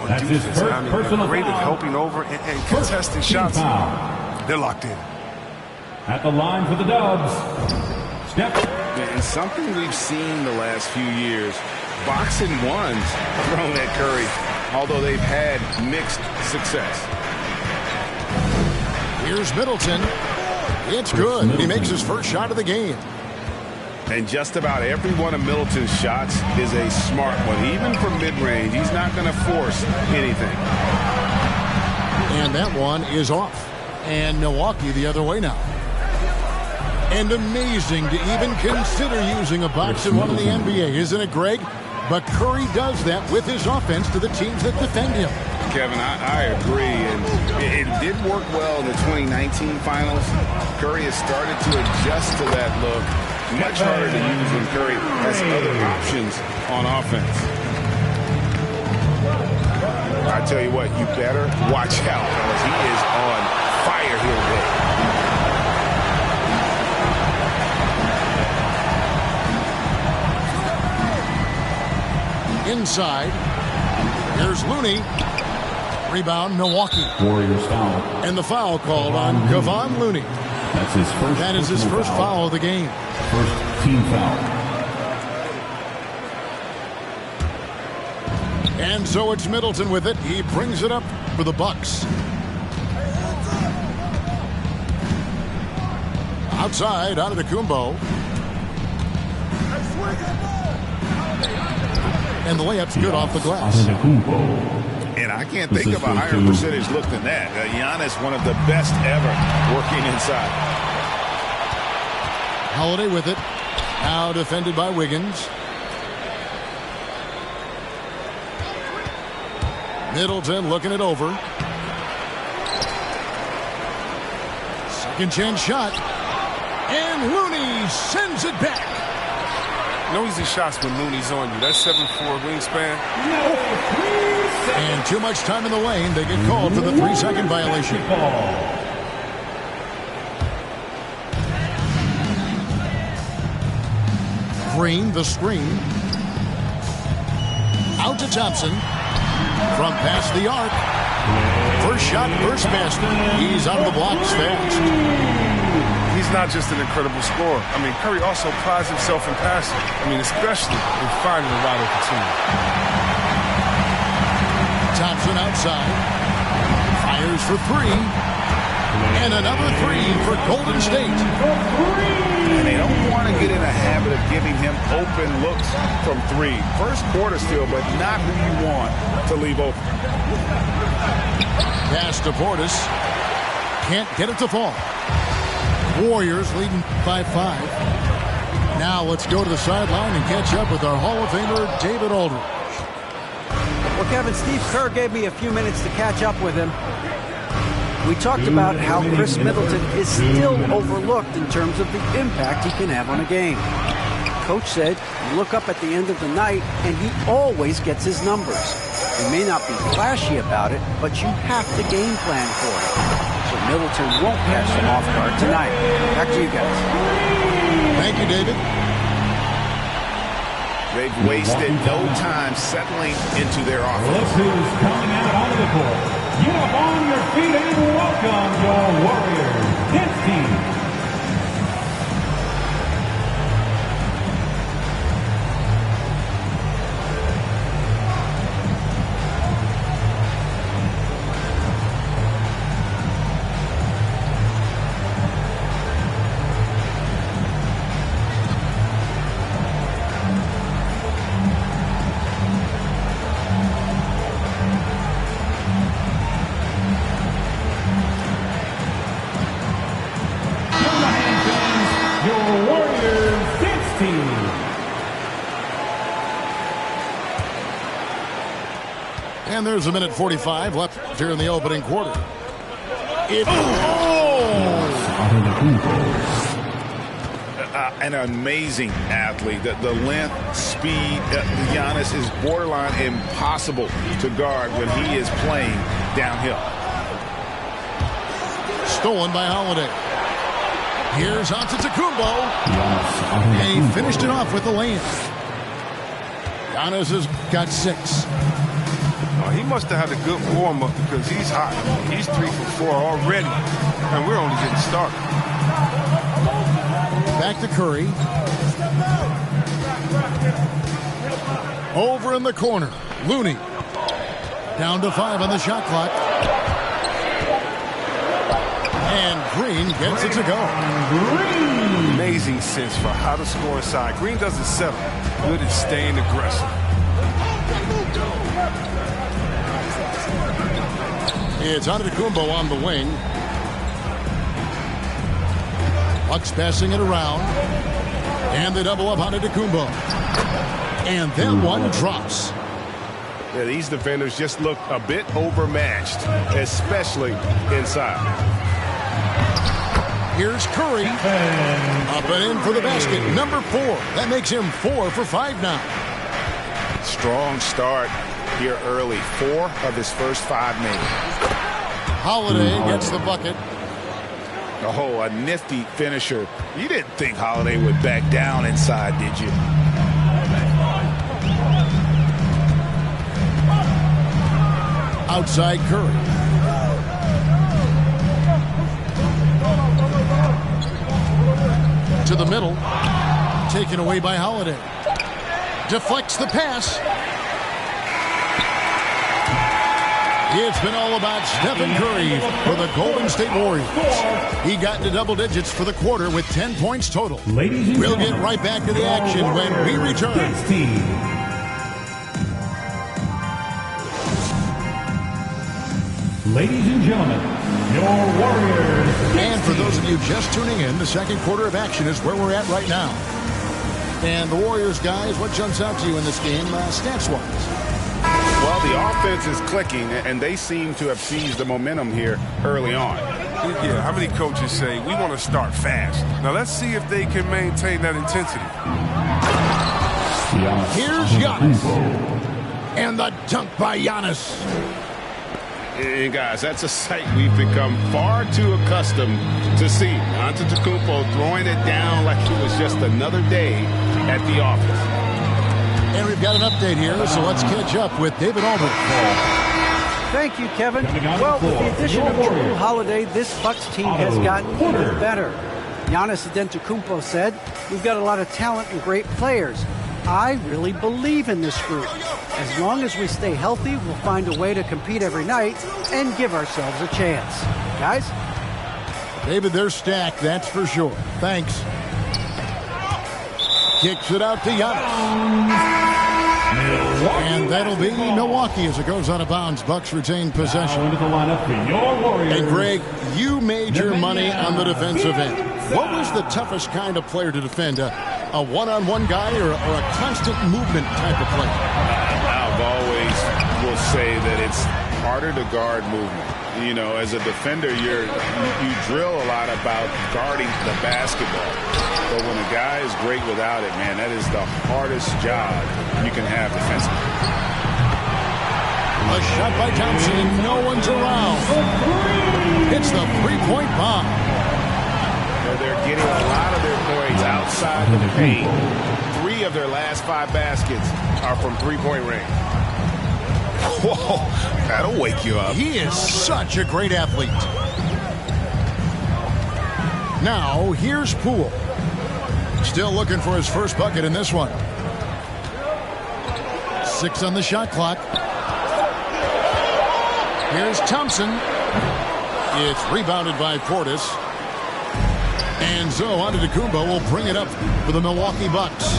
That's defense. I mean, they're great at helping over and contesting shots. They're locked in. At the line for the Dubs, Steph. And something we've seen the last few years, boxing ones thrown at Curry, although they've had mixed success. Here's Middleton. It's good. He makes his first shot of the game. And just about every one of Middleton's shots is a smart one. Even from mid-range, he's not going to force anything. And that one is off. And Milwaukee the other way now. And amazing to even consider using a box and one in the NBA, isn't it, Greg? But Curry does that with his offense to the teams that defend him. Kevin, I agree, and it did work well in the 2019 finals. Curry has started to adjust to that look. Much harder to use when Curry has other options on offense. I tell you what, you better watch out, fellas. He is on fire here today. Inside, here's Looney. Rebound, Milwaukee. Warriors foul. And the foul called on Kevon Looney. That's his first. That is his first foul of the game. First team foul. And so it's Middleton with it. He brings it up for the Bucks. Outside, Antetokounmpo. And the layup's good off the glass. And I can't think of a higher percentage look than that. Giannis, one of the best ever working inside. Holiday with it. Now defended by Wiggins. Middleton looking it over. Second chance shot. And Looney sends it back. No easy shots when Looney's on you. That's 7'4" wingspan. And too much time in the lane. They get called for the 3-second violation. Green, the screen. Out to Thompson. From past the arc. First shot, first basket. He's out of the blocks fast. He's not just an incredible scorer. I mean, Curry also prides himself in passing. I mean, especially in finding a wide open team. Thompson outside. Fires for three. And another three for Golden State. And they don't want to get in a habit of giving him open looks from three. First quarter still, but not who you want to leave open. Pass to Portis. Can't get it to fall. Warriors leading by 5. Now let's go to the sideline and catch up with our Hall of Famer, David Aldridge. Well, Kevin, Steve Kerr gave me a few minutes to catch up with him. We talked about how Chris Middleton is still overlooked in terms of the impact he can have on a game. Coach said, you look up at the end of the night, and he always gets his numbers. He may not be flashy about it, but you have to game plan for it. So Middleton won't catch them off guard tonight. Back to you guys. Thank you, David. They've wasted no time settling into their offense. Look who's coming out onto the court. Get up on your feet and welcome your Warriors. This team. And there's a minute 45 left here in the opening quarter. An amazing athlete. The length, speed, Giannis is borderline impossible to guard when he is playing downhill. Stolen by Holiday. Here's Antetokounmpo. And he finished it off with the lane. Giannis has got 6. He must have had a good warm-up because he's hot. He's 3 for 4 already, and we're only getting started. Back to Curry. Over in the corner, Looney. Down to 5 on the shot clock. And Green gets it to go. Amazing sense for how to score inside. Green doesn't settle. Good at staying aggressive. It's Antetokounmpo on the wing. Bucks passing it around. And they double up Antetokounmpo. And that one drops. Yeah, these defenders just look a bit overmatched, especially inside. Here's Curry. Up and in for the basket. Number 4. That makes him 4 for 5 now. Strong start here early. 4 of his first 5 made. Holiday gets the bucket. Oh, a nifty finisher. You didn't think Holiday would back down inside, did you? Outside Curry. To the middle. Taken away by Holiday. Deflects the pass. It's been all about Stephen Curry for the Golden State Warriors. He got into double digits for the quarter with 10 points total. We'll get right back to the action when we return. Ladies and gentlemen, your Warriors. And for those of you just tuning in, the second quarter of action is where we're at right now. And the Warriors, guys, what jumps out to you in this game, stats-wise? Well, the offense is clicking, and they seem to have seized the momentum here early on. Yeah, how many coaches say, we want to start fast? Now, let's see if they can maintain that intensity. Here's Giannis. And the dunk by Giannis. And guys, that's a sight we've become far too accustomed to seeing. Antetokounmpo throwing it down like it was just another day at the office. And we've got an update here, so let's catch up with David Aldridge. Thank you, Kevin. Well, with the addition of Jrue Holiday, this Bucks team has gotten even better. Giannis Antetokounmpo said, we've got a lot of talent and great players. I really believe in this group. As long as we stay healthy, we'll find a way to compete every night and give ourselves a chance. Guys? David, they're stacked, that's for sure. Thanks. Kicks it out to Giannis. And that'll be Milwaukee as it goes out of bounds. Bucks retain possession. Into the lineup for your Warriors. And Greg, you made your money on the defensive end. What was the toughest kind of player to defend? A one-on-one guy or a constant movement type of player? I've always will say that it's harder to guard movement. You know, as a defender, you drill a lot about guarding the basketball. But when a guy is great without it, man, that is the hardest job you can have defensively. A shot by Thompson and no one's around. It's the three-point bomb. They're getting a lot of their points outside the paint. 3 of their last 5 baskets are from three-point range. Whoa, that'll wake you up. He is such a great athlete. Now, here's Poole. Still looking for his first bucket in this one. 6 on the shot clock. Here's Thompson. It's rebounded by Portis. And so Antetokounmpo will bring it up for the Milwaukee Bucks.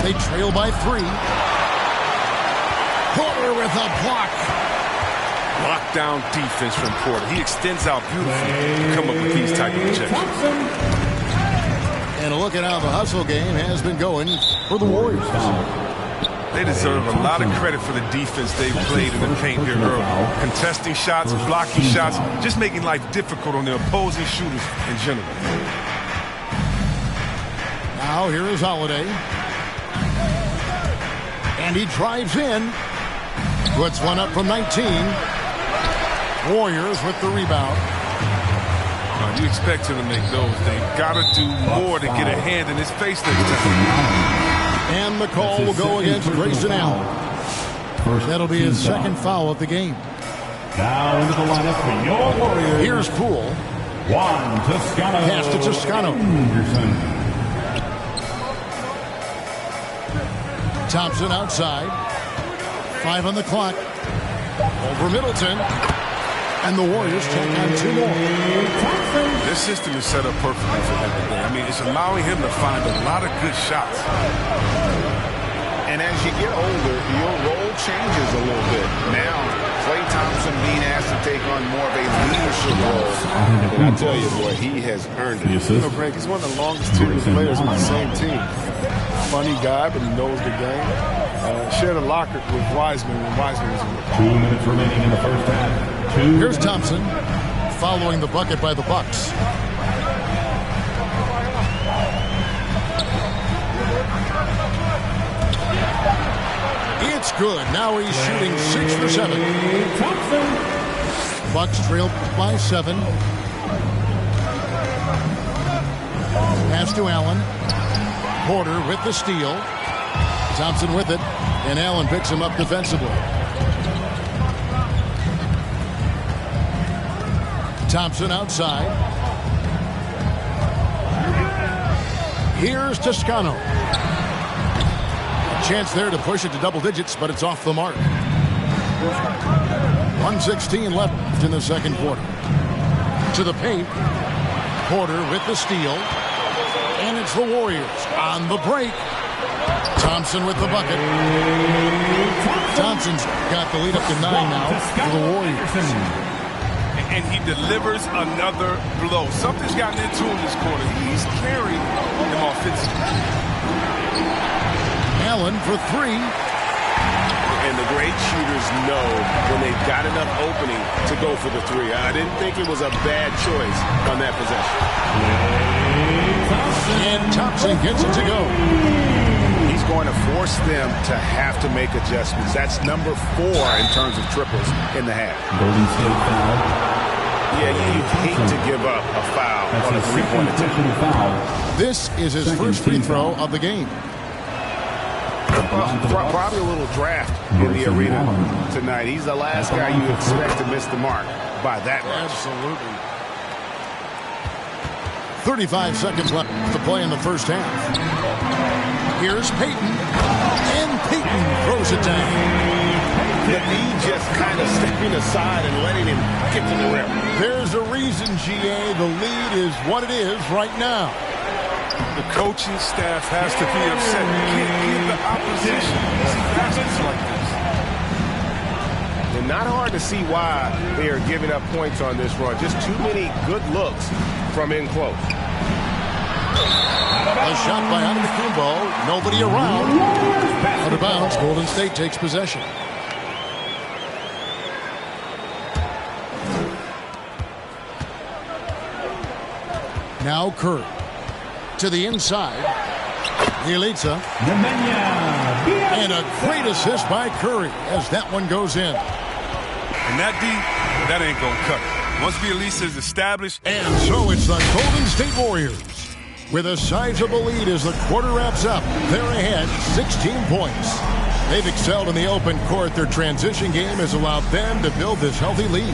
They trail by 3. Porter with a block. Lockdown defense from Porter. He extends out beautifully to come up with these type of objections. And a look at how the hustle game has been going for the Warriors. They deserve a lot of credit for the defense they've played in the paint here early. Contesting shots, blocking shots, just making life difficult on the opposing shooters in general. Now here is Holiday. And he drives in. Puts one up from 19. Warriors with the rebound. You expect him to make those. They've got to do more to get a hand in his face next time. And the call will go against Grayson Allen. That'll be his second foul of the game. Now into the lineup for your Warriors. Here's Poole. Juan Toscano. Pass to Toscano. Thompson outside. 5 on the clock. Over Middleton. And the Warriors take on 2 more. This system is set up perfectly for him today. I mean, it's allowing him to find a lot of good shots. And as you get older, your role changes a little bit. Now, Klay Thompson being asked to take on more of a leadership role. And I tell you, boy, he has earned it. You know, Greg, he's one of the longest tenured players on the same team. Funny guy, but he knows the game. Shared a locker with Wiseman when Wiseman was in the 2 minutes remaining in the first half. Here's Thompson following the bucket by the Bucks. It's good. Now he's shooting 6 for 7. Bucks trail by 7. Pass to Allen. Porter with the steal. Thompson with it. And Allen picks him up defensively. Thompson outside. Here's Toscano. A chance there to push it to double digits, but it's off the mark. 1:16 left in the second quarter. To the paint. Porter with the steal. And it's the Warriors on the break. Thompson with the bucket. Thompson's got the lead up to 9 now for the Warriors. And he delivers another blow. Something's gotten into him this quarter. He's carrying them offensively. Allen for 3. And the great shooters know when they've got enough opening to go for the 3. I didn't think it was a bad choice on that possession. And Thompson gets it to go. He's going to force them to have to make adjustments. That's number 4 in terms of triples in the half. Golden State foul. Yeah, you hate to give up a foul on a 3-point attempt. This is his first free throw of the game. Probably a little draft in the arena tonight. He's the last guy you expect to miss the mark by that much. Absolutely. 35 seconds left to play in the first half. Here's Payton. And Payton throws it down. The knee just kind of stepping aside and letting him get to the rim. There's a reason, GA. The lead is what it is right now. The coaching staff has to be upset. You can't give the opposition easy baskets like this. And not hard to see why they are giving up points on this run. Just too many good looks from in close. A shot by Antetokounmpo. Nobody around. Out of bounds. Golden State takes possession. Now Curry. To the inside. Bielitsa. And a great assist by Curry as that one goes in. And that deep, that ain't gonna cut it. Once Bielitsa is established. And so it's the Golden State Warriors. With a sizable lead as the quarter wraps up. They're ahead 16 points. They've excelled in the open court. Their transition game has allowed them to build this healthy lead.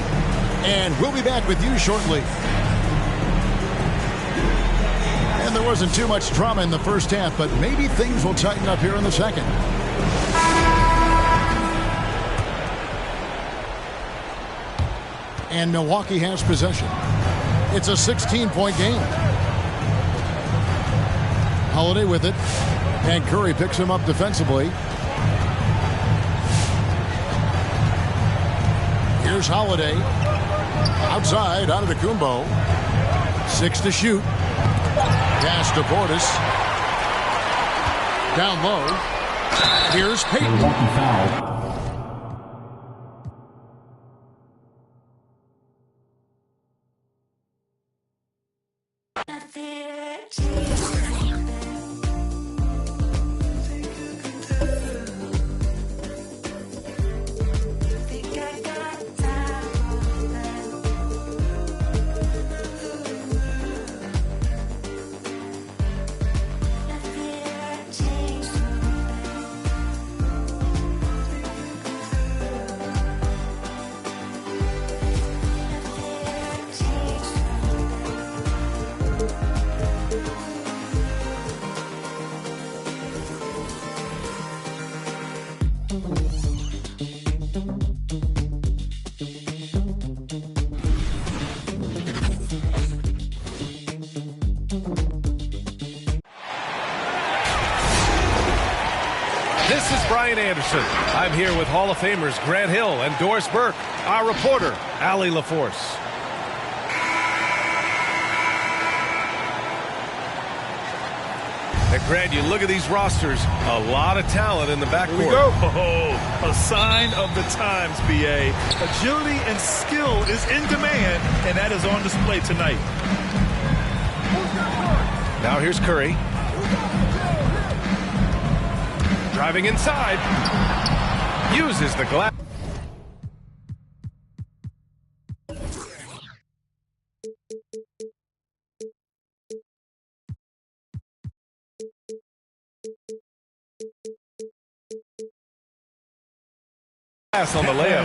And we'll be back with you shortly. And there wasn't too much drama in the first half, but maybe things will tighten up here in the second. And Milwaukee has possession. It's a 16-point game. Holiday with it. And Curry picks him up defensively. Here's Holiday. Outside, Antetokounmpo. 6 to shoot. Pass to Portis. Down low. Here's Payton. Anderson. I'm here with Hall of Famers Grant Hill and Doris Burke, our reporter, Allie LaForce. And Grant, you look at these rosters, a lot of talent in the backcourt. Oh, a sign of the times, B.A. Agility and skill is in demand, and that is on display tonight. Now here's Curry. Driving inside. Uses the glass. On the layup.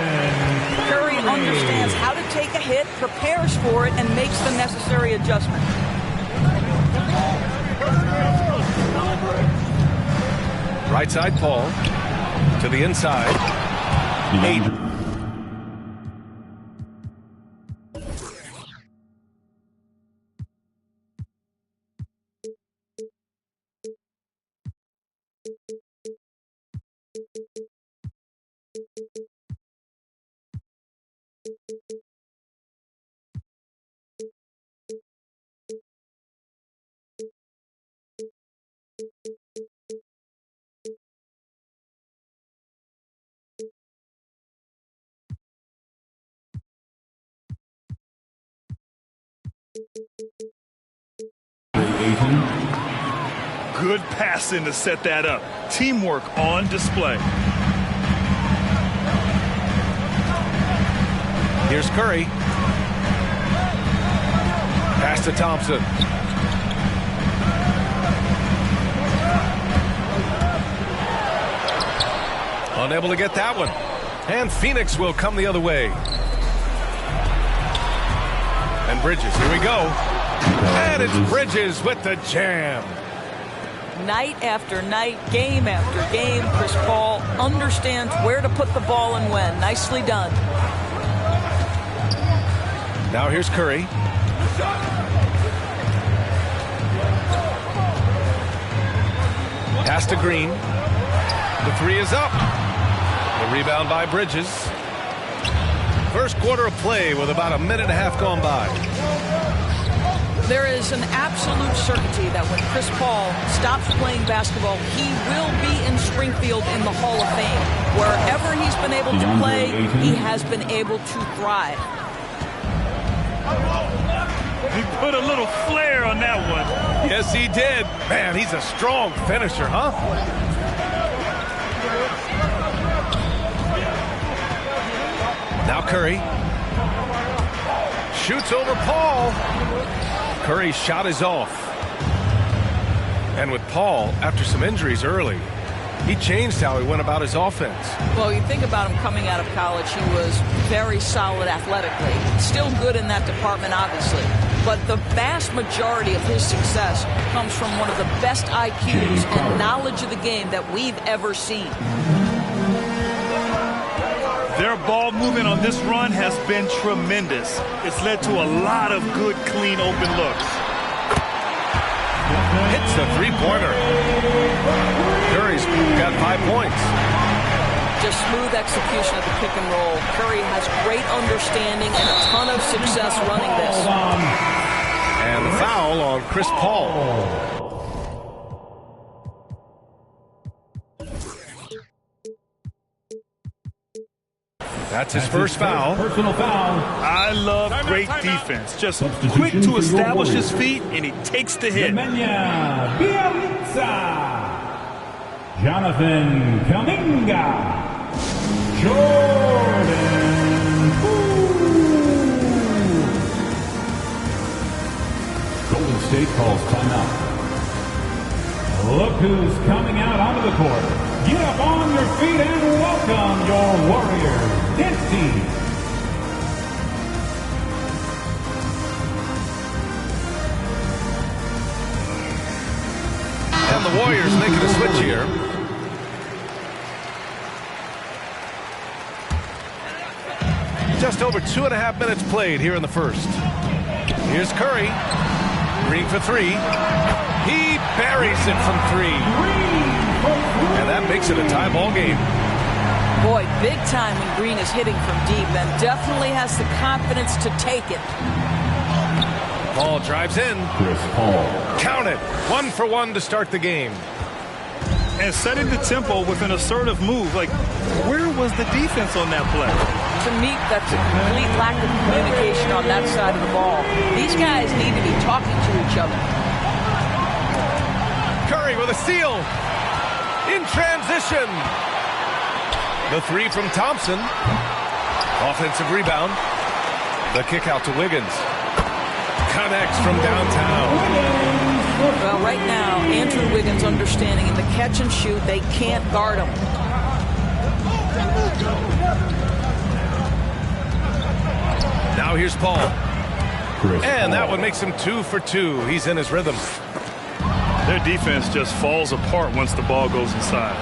Curry understands how to take a hit, prepares for it, and makes the necessary adjustment. Right side, Paul. To the inside. 8. Good passing to set that up. Teamwork on display. Here's Curry. Pass to Thompson. Unable to get that one. And Phoenix will come the other way. And Bridges, here we go. And it's Bridges with the jam. Night after night, game after game, Chris Paul understands where to put the ball and when. Nicely done. Now here's Curry. Pass to Green. The three is up. The rebound by Bridges. First quarter of play with about a minute and a half gone by. There is an absolute certainty that when Chris Paul stops playing basketball, he will be in Springfield in the Hall of Fame. Wherever he's been able to play, he has been able to thrive. He put a little flair on that one. Yes, he did. Man, he's a strong finisher, huh? Now Curry. Shoots over Paul. Curry's shot is off. And with Paul, after some injuries early, he changed how he went about his offense. Well, you think about him coming out of college, he was very solid athletically. Still good in that department, obviously. But the vast majority of his success comes from one of the best IQs and knowledge of the game that we've ever seen. Their ball movement on this run has been tremendous. It's led to a lot of good, clean, open looks. Hits the three-pointer. Curry's got 5 points. Just smooth execution of the pick and roll. Curry has great understanding and a ton of success running this. And the foul on Chris Paul. That's his first foul. Personal foul. I love great defense. Just quick to establish his feet, and he takes the hit. Nemanja Bjelica. Jonathan Kuminga. Jordan Poole. Golden State calls timeout. Look who's coming out onto the court. Get up on your feet and welcome your Warriors dance team. And the Warriors making a switch here. Just over 2.5 minutes played here in the first. Here's Curry. Green for three. He buries it from three. And that makes it a tie ball game. Boy, big time when Green is hitting from deep and definitely has the confidence to take it. Paul drives in. Chris Paul. Count it. 1 for 1 to start the game. And setting the tempo with an assertive move. Like, where was the defense on that play? To me, that's a complete lack of communication on that side of the ball. These guys need to be talking to each other. Curry with a steal. In transition. The 3 from Thompson. Offensive rebound. The kick out to Wiggins. Connects from downtown. Well, right now, Andrew Wiggins understanding in the catch and shoot, they can't guard him. Now here's Paul. And that one makes him 2 for 2. He's in his rhythm. Their defense just falls apart once the ball goes inside.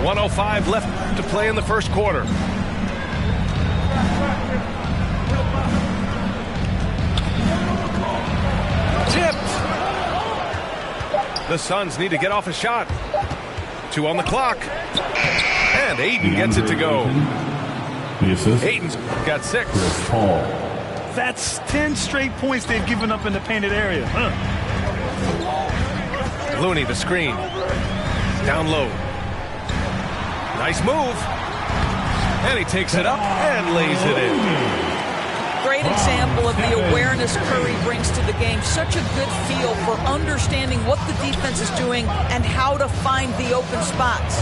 .105 left to play in the first quarter. Tipped. The Suns need to get off a shot. 2 on the clock. And Ayton gets it to go. Ayton's got 6. That's 10 straight points they've given up in the painted area. Looney, the screen. Down low. Nice move. And he takes it up and lays it in. Great example of the awareness Curry brings to the game. Such a good feel for understanding what the defense is doing and how to find the open spots.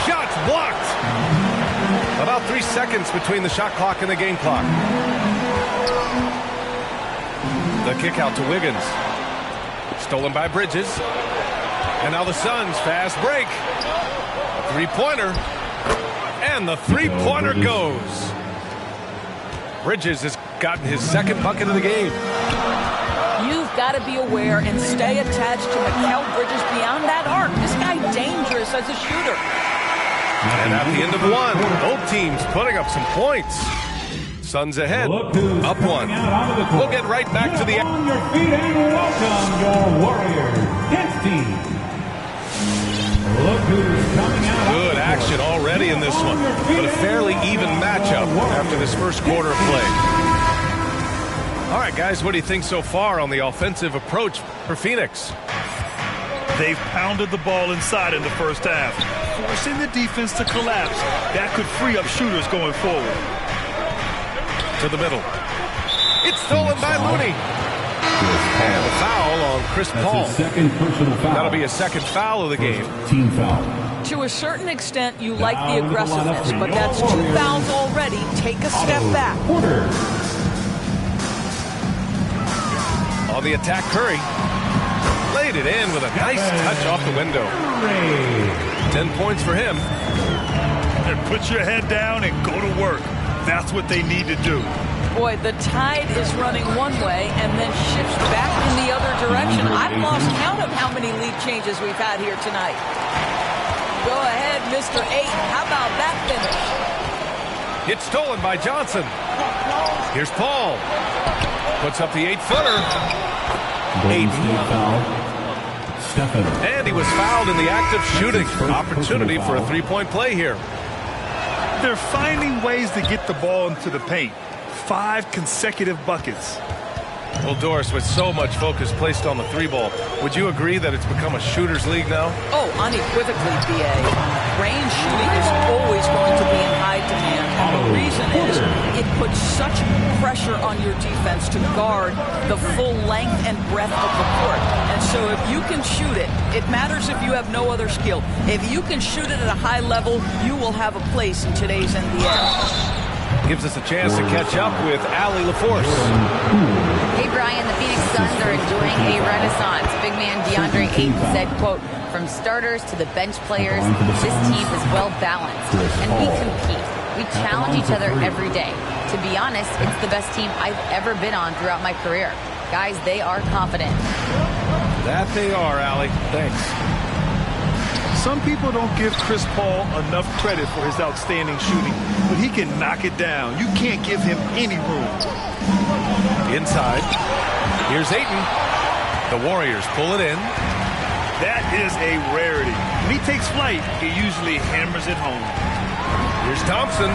Shots blocked. About 3 seconds between the shot clock and the game clock. The kick out to Wiggins. Stolen by Bridges. And now the Suns fast break. Three-pointer. And the three-pointer goes. Bridges has gotten his second bucket of the game. You've got to be aware and stay attached to Mikal Bridges beyond that arc. This guy dangerous as a shooter. And at the end of 1, both teams putting up some points. Suns ahead, up 1. We'll get right back to the... On your feet and welcome your Warriors dance team. Look who's coming out. Good action already in this one, but a fairly even matchup after this first quarter of play. All right, guys, what do you think so far on the offensive approach for Phoenix? They've pounded the ball inside in the first half, forcing the defense to collapse. That could free up shooters going forward. To the middle. It's stolen by Looney. And a foul on Chris Paul. Second personal foul. That'll be a second foul of the game. Team foul. To a certain extent, you like the aggressiveness, but that's 2 fouls already. Take a step back. On the attack, Curry. Laid it in with a nice touch off the window. 10 points for him. And put your head down and go to work. That's what they need to do. Boy, the tide is running one way and then shifts back in the other direction. I've lost count of how many lead changes we've had here tonight. Go ahead, Mr. 8. How about that finish? It's stolen by Johnson. Here's Paul. Puts up the 8-footer. And he was fouled in the act of shooting. Opportunity for a three-point play here. They're finding ways to get the ball into the paint. 5 consecutive buckets. Well, Doris, with so much focus placed on the 3-ball, would you agree that it's become a shooter's league now? Oh, unequivocally, B.A. Range shooting is always going to be in high demand. And the reason is it puts such pressure on your defense to guard the full length and breadth of the court. And so if you can shoot it, it matters if you have no other skill. If you can shoot it at a high level, you will have a place in today's NBA. Gives us a chance to catch up with Allie LaForce. Hey, Brian, the Phoenix Suns are enjoying a renaissance. Big man DeAndre Ayton said, quote, from starters to the bench players, this team is well balanced. And we compete. We challenge each other every day. To be honest, it's the best team I've ever been on throughout my career. Guys, they are confident. That they are, Allie. Thanks. Some people don't give Chris Paul enough credit for his outstanding shooting, but he can knock it down. You can't give him any room. Inside. Here's Ayton. The Warriors pull it in. That is a rarity. When he takes flight, he usually hammers it home. Here's Thompson.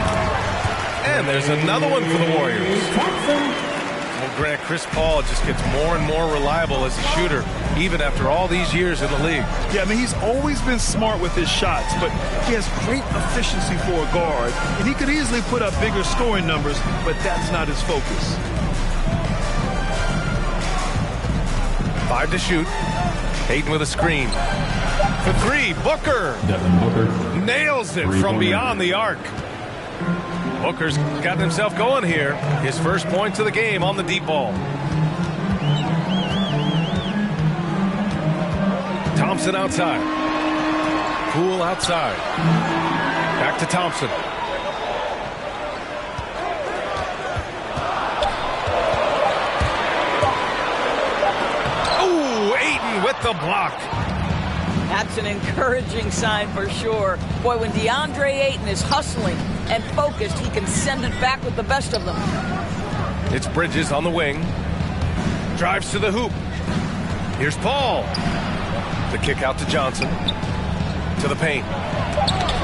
And there's another one for the Warriors. Well, Grant, Chris Paul just gets more and more reliable as a shooter, even after all these years in the league. Yeah, I mean, he's always been smart with his shots, but he has great efficiency for a guard, and he could easily put up bigger scoring numbers, but that's not his focus. 5 to shoot. Hayden with a screen. For 3, Booker. Devin Booker Nails it from beyond the arc. Booker's gotten himself going here. His first points of the game on the deep ball. Thompson outside. Poole outside. Back to Thompson. Oh, Ayton with the block. That's an encouraging sign for sure. Boy, when DeAndre Ayton is hustling and focused, he can send it back with the best of them. It's Bridges on the wing. Drives to the hoop. Here's Paul. The kick out to Johnson. To the paint.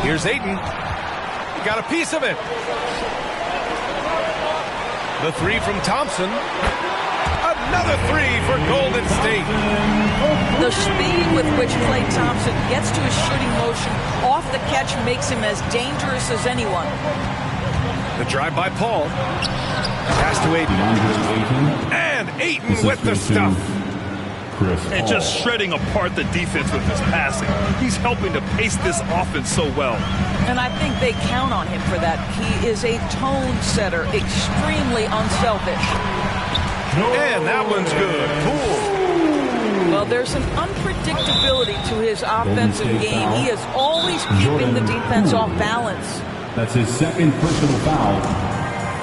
Here's Ayton. He got a piece of it. The 3 from Thompson. Another 3 for Golden State. The speed with which Klay Thompson gets to his shooting motion off the catch makes him as dangerous as anyone. The drive by Paul. Pass to Ayton. And Ayton with the stuff. And just shredding apart the defense with his passing. He's helping to pace this offense so well. And I think they count on him for that. He is a tone setter, extremely unselfish. And that one's good. Poole. Well, there's an unpredictability to his offensive game. He is always keeping the defense off balance. That's his second personal foul.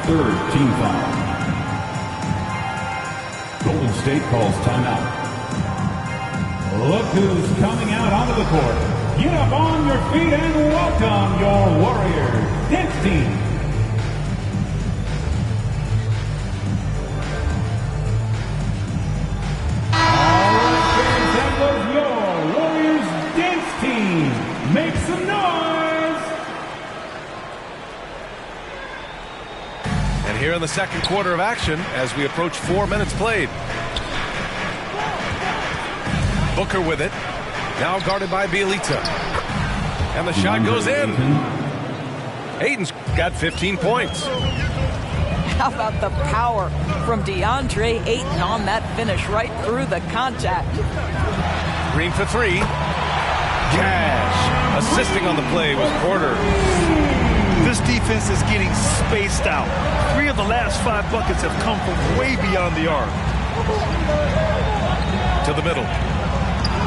3rd team foul. Golden State calls timeout. Look who's coming out onto the court. Get up on your feet and welcome your Warriors dance team. Make some noise! And here in the second quarter of action, as we approach 4 minutes played. Booker with it. Now guarded by Bielitsa. And the shot goes in. Ayton's got 15 points. How about the power from DeAndre Ayton on that finish right through the contact? Green for 3. Cash. Assisting on the play was Porter. This defense is getting spaced out. 3 of the last 5 buckets have come from way beyond the arc. To the middle.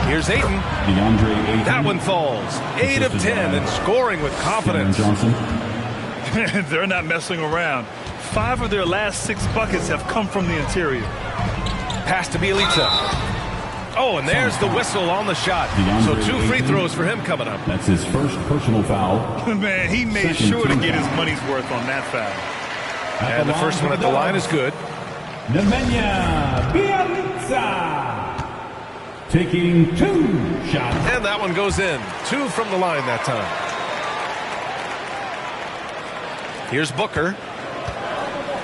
Here's Ayton. DeAndre Ayton. That one falls. 8 of 10 and scoring with confidence. Johnson. They're not messing around. 5 of their last 6 buckets have come from the interior. Pass to Bielitsa. Oh, and there's the whistle on the shot. So 2 free throws for him coming up. That's his first personal foul. Man, he made sure to get his money's worth on that foul. And the first one at the line is good. Nemanja Bjelica taking 2 shots. And that one goes in. 2 from the line that time. Here's Booker.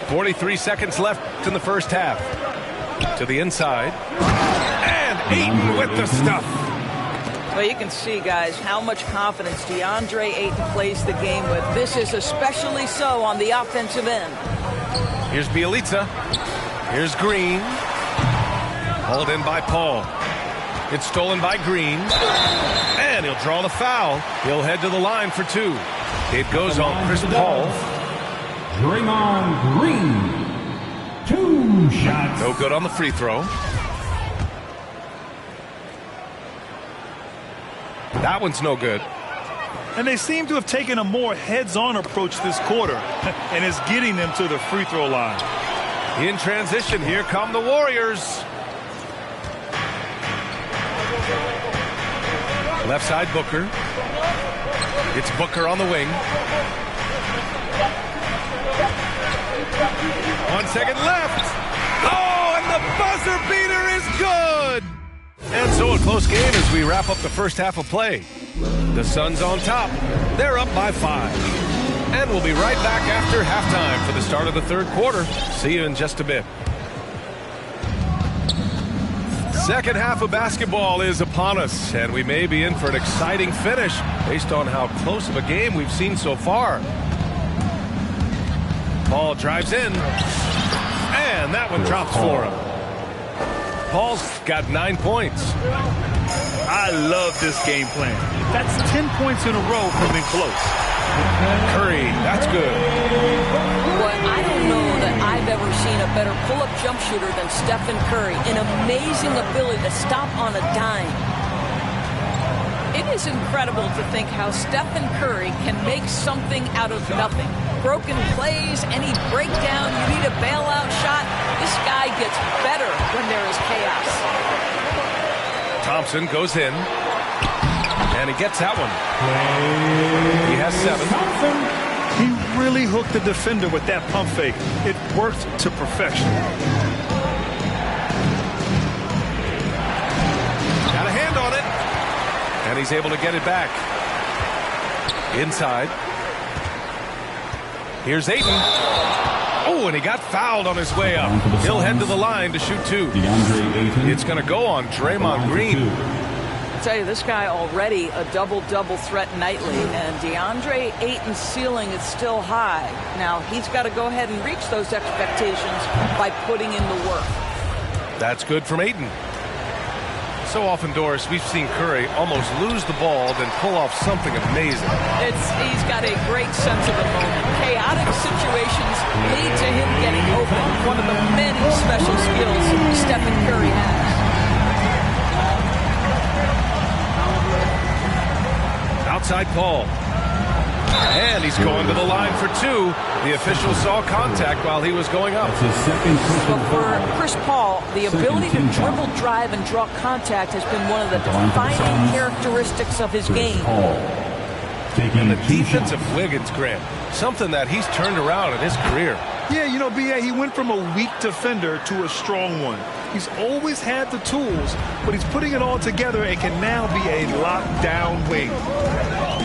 43 seconds left in the first half. To the inside. Ayton with the stuff. Well, you can see, guys, how much confidence DeAndre Ayton plays the game with. This is especially so on the offensive end. Here's Bielitsa. Here's Green. Hauled in by Paul. It's stolen by Green. And he'll draw the foul. He'll head to the line for 2. It goes on Chris Paul. Draymond Green. 2 shots. No good on the free throw. That one's no good. And they seem to have taken a more heads-on approach this quarter, and it's getting them to the free throw line. In transition, here come the Warriors. Left side, Booker. It's Booker on the wing. 1 second left. Oh, and the buzzer beater is good. And so a close game as we wrap up the first half of play. The Suns on top. They're up by 5. And we'll be right back after halftime for the start of the third quarter. See you in just a bit. Second half of basketball is upon us, and we may be in for an exciting finish based on how close of a game we've seen so far. Paul drives in, and that one drops for him. Paul's got 9 points. I love this game plan. That's 10 points in a row from in close. Curry, that's good. Boy, I don't know that I've ever seen a better pull-up jump shooter than Stephen Curry. An amazing ability to stop on a dime. It is incredible to think how Stephen Curry can make something out of nothing. Broken plays, any breakdown, you need a bailout shot. This guy gets better when there is chaos. Thompson goes in, and he gets that one. He has 7. He really hooked the defender with that pump fake. It worked to perfection. Got a hand on it, and he's able to get it back. Inside. Here's Ayton. Oh, and he got fouled on his way up. He'll head to the line to shoot 2. It's going to go on Draymond Green. I tell you, this guy already a double-double threat nightly, and DeAndre Ayton's ceiling is still high. Now, he's got to go ahead and reach those expectations by putting in the work. That's good from Ayton. So often, Doris, we've seen Curry almost lose the ball, then pull off something amazing. He's got a great sense of the moment. Chaotic situations lead to him getting open. One of the many special skills Stephen Curry has. Outside Paul. And he's going to the line for 2. The official saw contact while he was going up. But for Chris Paul, the ability to dribble, drive, and draw contact has been one of the defining characteristics of his game. And the defense of Wiggins, Grant, something that he's turned around in his career. Yeah, you know, B.A., he went from a weak defender to a strong one. He's always had the tools, but he's putting it all together and can now be a lockdown wing.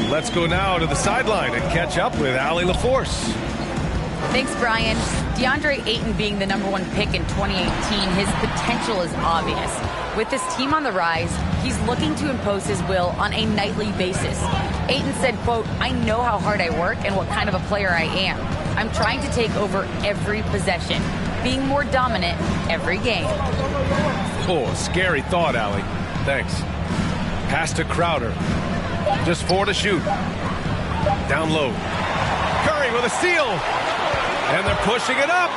Let's go now to the sideline and catch up with Allie LaForce. Thanks, Brian. DeAndre Ayton being the #1 pick in 2018, his potential is obvious. With this team on the rise, he's looking to impose his will on a nightly basis. Ayton said, quote, "I know how hard I work and what kind of a player I am. I'm trying to take over every possession, being more dominant every game." Oh, scary thought, Allie. Thanks. Pass to Crowder. Just 4 to shoot. Down low. Curry with a steal. And they're pushing it up.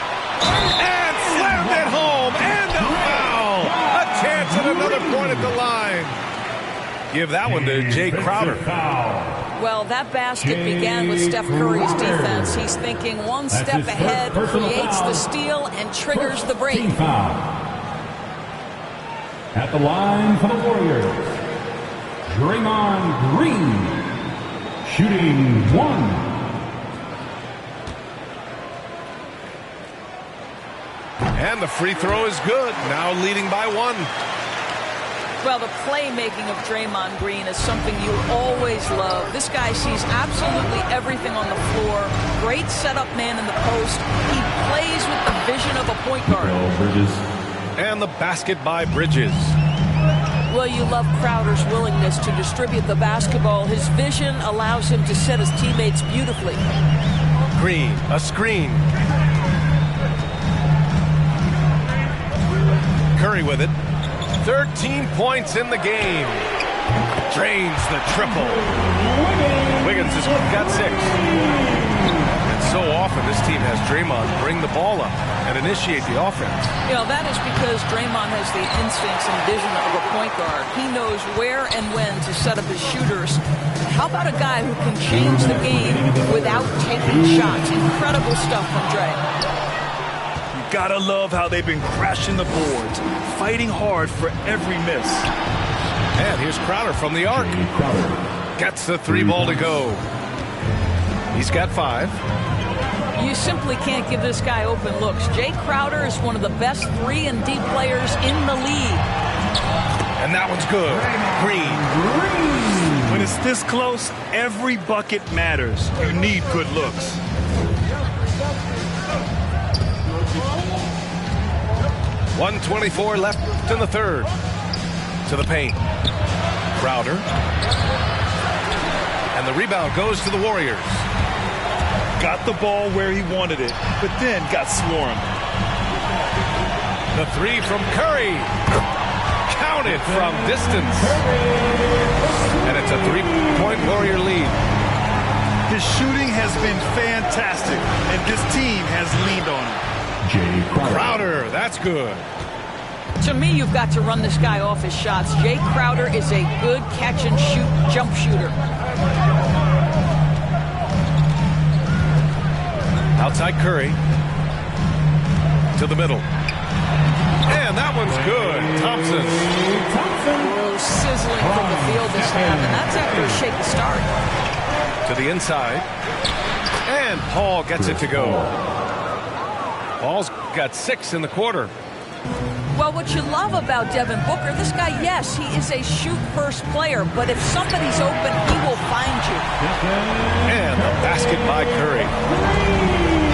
And slammed it home. And a foul. A chance at another point at the line. Give that one to Jay Crowder. Well, that basket began with Steph Curry's defense. He's thinking one step ahead, creates the steal, and triggers the break. At the line for the Warriors, Draymond Green, shooting 1. And the free throw is good. Now leading by 1. Well, the playmaking of Draymond Green is something you always love. This guy sees absolutely everything on the floor. Great setup man in the post. He plays with the vision of a point guard. And the basket by Bridges. Well, you love Crowder's willingness to distribute the basketball. His vision allows him to set his teammates beautifully. Green, a screen. Curry with it. 13 points in the game. Drains the triple. Wiggins has got 6. And so often this team has Draymond bring the ball up and initiate the offense. You know, that is because Draymond has the instincts and vision of a point guard. He knows where and when to set up his shooters. How about a guy who can change the game without taking shots? Incredible stuff from Dre. Gotta love how they've been crashing the boards, fighting hard for every miss. And here's Crowder from the arc. Gets the 3 ball to go. He's got 5. You simply can't give this guy open looks. Jay Crowder is one of the best 3-and-D players in the league. And that one's good. Green. When it's this close, every bucket matters. You need good looks. .124 left in the third. To the paint. Crowder. And the rebound goes to the Warriors. Got the ball where he wanted it, but then got swarmed. The three from Curry. Counted from distance. And it's a three-point Warrior lead. His shooting has been fantastic, and this team has leaned on him. Crowder, that's good. To me, you've got to run this guy off his shots. Jay Crowder is a good catch-and-shoot jump shooter. Outside Curry. To the middle. And that one's good. Thompson. Oh, sizzling from the field this half, and that's after a shaky start. To the inside. And Paul gets it to go. Paul's got 6 in the quarter. Well, what you love about Devin Booker, this guy, yes, he is a shoot-first player, but if somebody's open, he will find you. And the basket by Curry.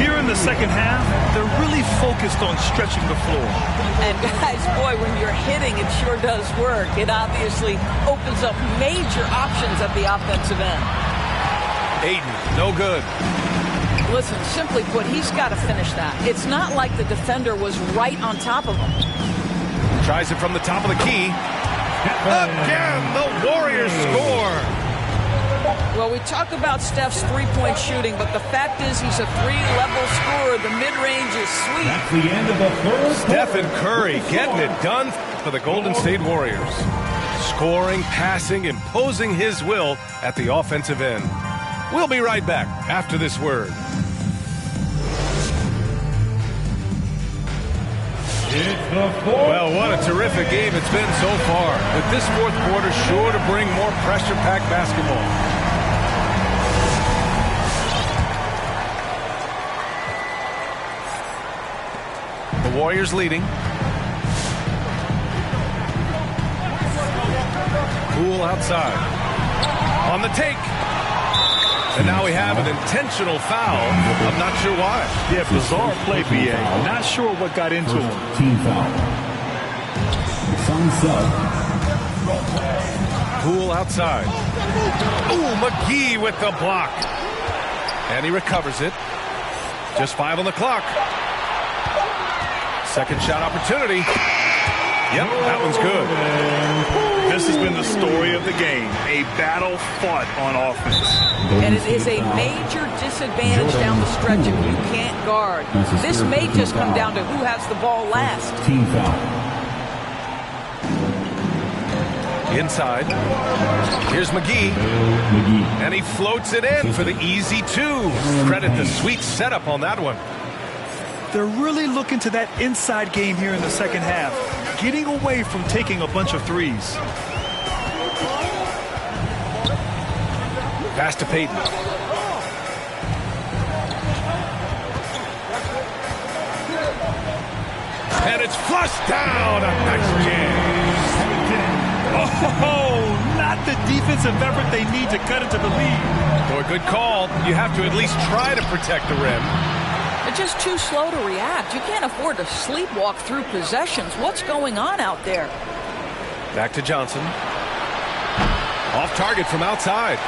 Here in the second half, they're really focused on stretching the floor. And guys, boy, when you're hitting, it sure does work. It obviously opens up major options at the offensive end. Ayton, no good. Listen, simply put, he's got to finish that. It's not like the defender was right on top of him. Tries it from the top of the key. Again, the Warriors score. Well, we talk about Steph's three-point shooting, but the fact is he's a three-level scorer. The mid-range is sweet. That's the end of the third. Stephen Curry getting it done for the Golden State Warriors. Scoring, passing, imposing his will at the offensive end. We'll be right back after this word. Well, what a terrific game it's been so far. With this fourth quarter sure to bring more pressure-packed basketball. The Warriors leading. Poole outside. On the take. And now we have an intentional foul. I'm not sure why. Yeah, bizarre play, B.A. Not sure what got into him. Team foul. Sun sub. Poole outside. Ooh, McGee with the block. And he recovers it. Just 5 on the clock. Second shot opportunity. Yep, that one's good. This has been the story of the game. A battle fought on offense. And it is a major disadvantage down the stretch if you can't guard. This may just come down to who has the ball last. Team foul. Inside. Here's McGee. And he floats it in for the easy 2. Credit the sweet setup on that one. They're really looking to that inside game here in the second half, getting away from taking a bunch of threes. Pass to Payton. And it's flushed down. A nice jam. Oh, not the defensive effort they need to cut into the lead. Boy, good call. You have to at least try to protect the rim. They're just too slow to react. You can't afford to sleepwalk through possessions. What's going on out there? Back to Johnson. Off target from outside.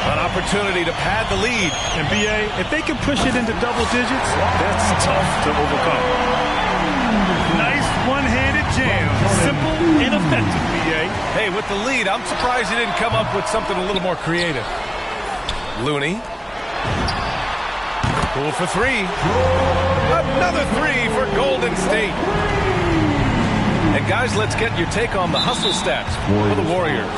An opportunity to pad the lead. And B.A., if they can push it into double digits, that's tough to overcome. Nice one-handed jam. Simple and effective, B.A. Hey, with the lead, I'm surprised he didn't come up with something a little more creative. Looney. Poole for 3. Another 3 for Golden State. And guys, let's get your take on the hustle stats for the Warriors.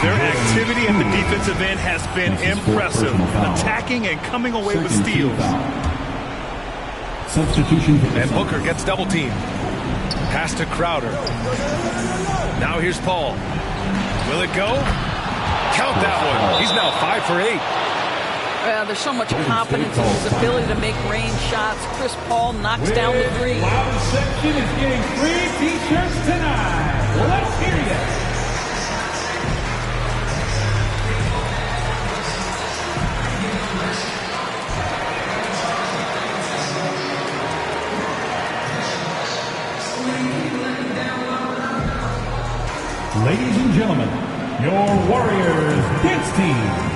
Their activity at the defensive end has been impressive. Attacking and coming away with steals. Substitution. And Booker gets double teamed. Pass to Crowder. Now here's Paul. Will it go? Count that one. He's now 5 for 8. There's so much confidence in his ability to make range shots. Chris Paul knocks down the three. Loud section is getting free t-shirts tonight. Let's hear you. Ladies and gentlemen, your Warriors dance team.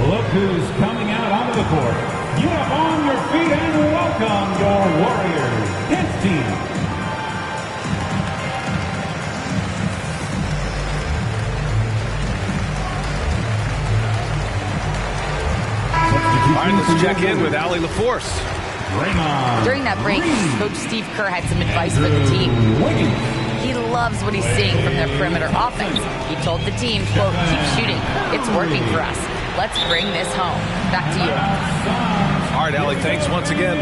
Look who's coming out onto the court. Get up on your feet and welcome your Warriors dance team. All right, let's check in with Allie LaForce. During that break, Coach Steve Kerr had some advice for the team. He loves what he's seeing from their perimeter offense. He told the team, quote, keep shooting. It's working for us. Let's bring this home. Back to you. All right, Allie, thanks once again.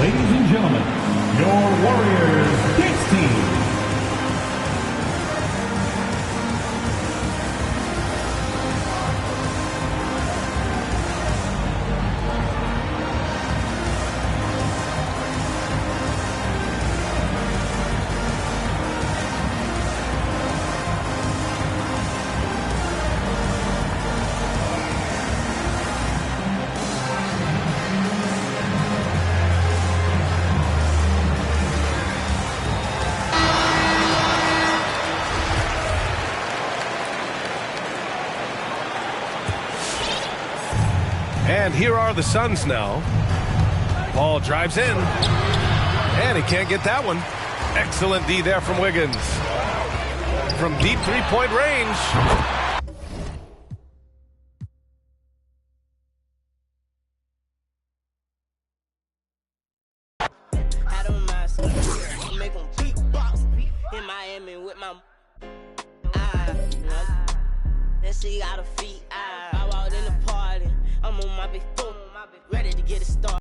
Ladies and gentlemen, your Warriors dance team. And here are the Suns now. Paul drives in. And he can't get that one. Excellent D there from Wiggins. From deep three-point range. I walked in the party. I'm on my big phone, ready to get it started.